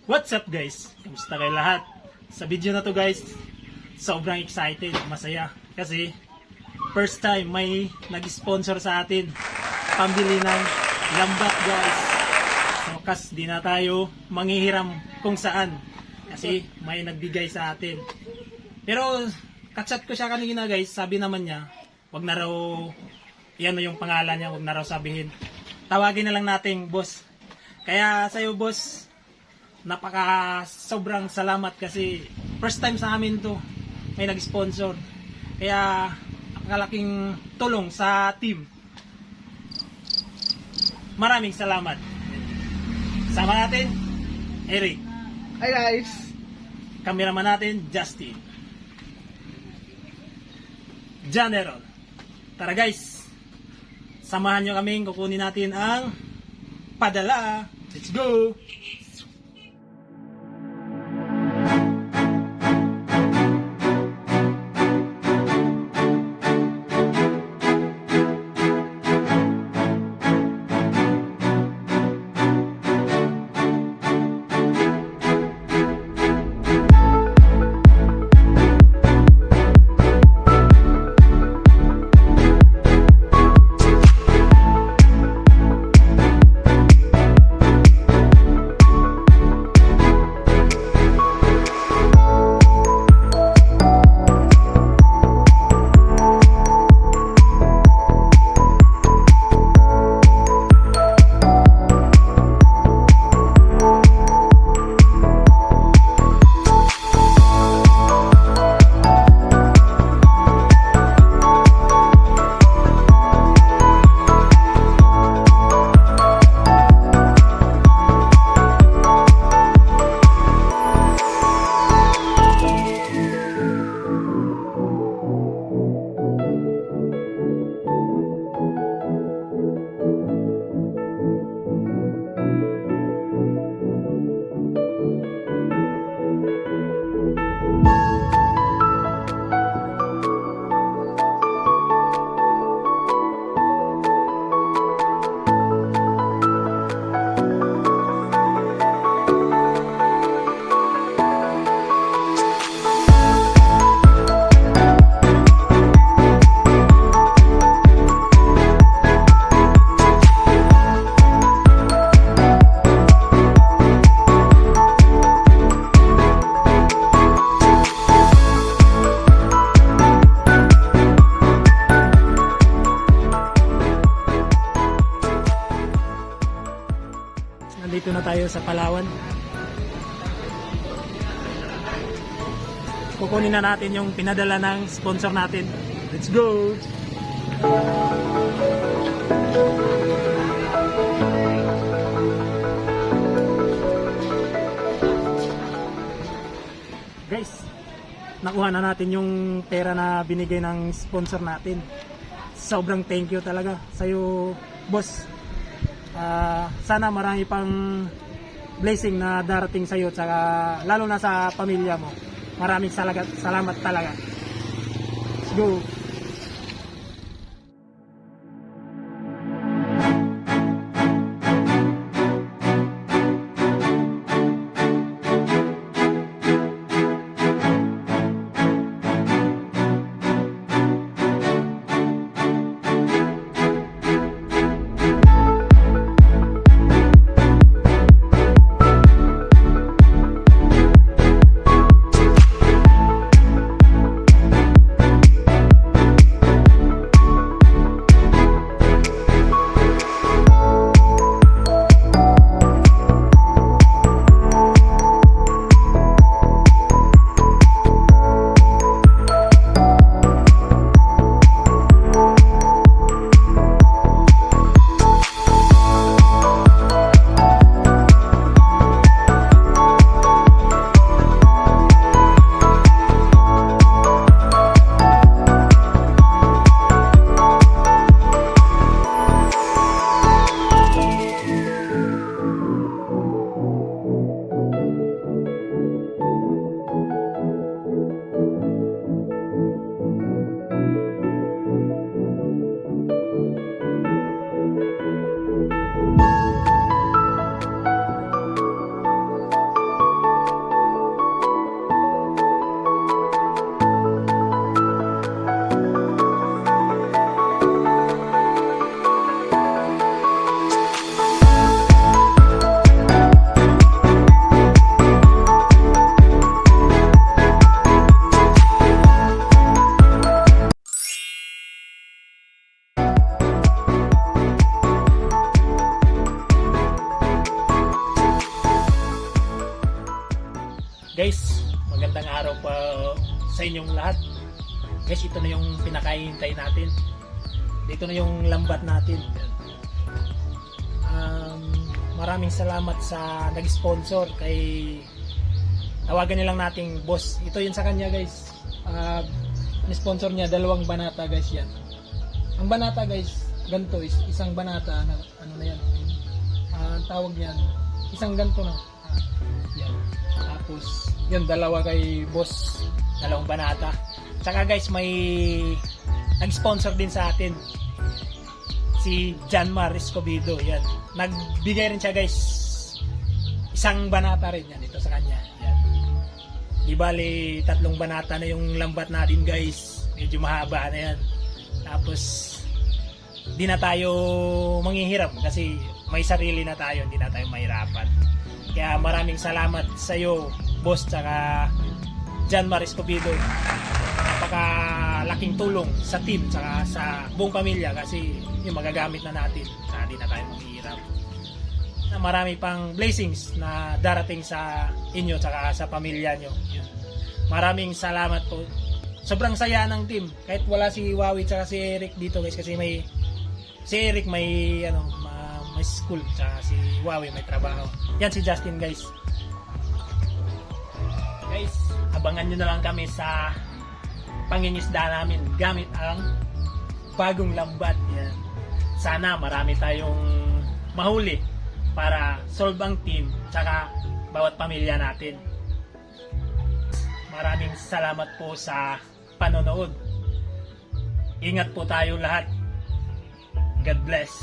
What's up guys? Kamusta kayo lahat? Sa video na to guys, sobrang excited, masaya. Kasi first time may nag-sponsor sa atin pambili ng lambat guys. So kas di na tayo manghihiram kung saan. Kasi may nagbigay sa atin. Pero kachat ko siya kanina guys, sabi naman niya, wag na raw, yan na yung pangalan niya, wag na raw sabihin. Tawagin na lang natin boss. Kaya sa'yo boss, sobrang salamat kasi first time sa amin to may nag-sponsor. Kaya napakalaking tulong sa team. Maraming salamat. Sama natin, Eric. Hi guys! Kameraman natin, Justin. General. Tara guys, samahan nyo kaming kukunin natin ang padala. Let's go! Nandito na tayo sa Palawan. Kukunin na natin yung pinadala ng sponsor natin. Let's go! Guys, nakuha na natin yung pera na binigay ng sponsor natin. Sobrang thank you talaga sa'yo, boss. Sana marami pang blessing na darating sa iyo, tsaka lalo na sa pamilya mo. Maraming salamat talaga. Let's go. Guys, magandang araw pa sa inyong lahat. Guys, ito na yung pinakahihintay natin. Dito na yung lambat natin. Maraming salamat sa nag-sponsor kay tawagan nilang nating boss. Ito yun sa kanya guys. Ni-sponsor niya 2 banata guys yan. Ang banata guys, ganito is isang banata na ano na yan. Tawag niyan, isang ganito na. Yan. Tapos, yun 2 kay boss, 2 banata. Tsaka guys, may nag-sponsor din sa atin. Si Janmar Escobedo, yan. Nagbigay rin siya guys, isang banata rin yan, ito sa kanya. Yan. Di bali, 3 banata na yung lambat natin guys. Medyo mahaba na yan. Tapos, di na tayo manghihiram kasi may sarili na tayo, hindi na tayo mahirapan. Kaya maraming salamat sa iyo, boss, tsaka Janmar Escobedo. Napakalaking tulong sa team tsaka sa buong pamilya kasi yung magagamit na natin tsaka di na tayo maghihirap. Na marami pang blessings na darating sa inyo tsaka sa pamilya nyo. Yun. Maraming salamat po. Sobrang saya ng team kahit wala si Wawi tsaka si Eric dito guys kasi si Eric may may school tsaka si Wawi may trabaho. Yan si Justin guys. Guys, abangan nyo na lang kami sa pangingisda namin gamit ang bagong lambat. Yan. Sana marami tayong mahuli para solve ang team tsaka bawat pamilya natin. Maraming salamat po sa panonood. Ingat po tayo lahat. God bless.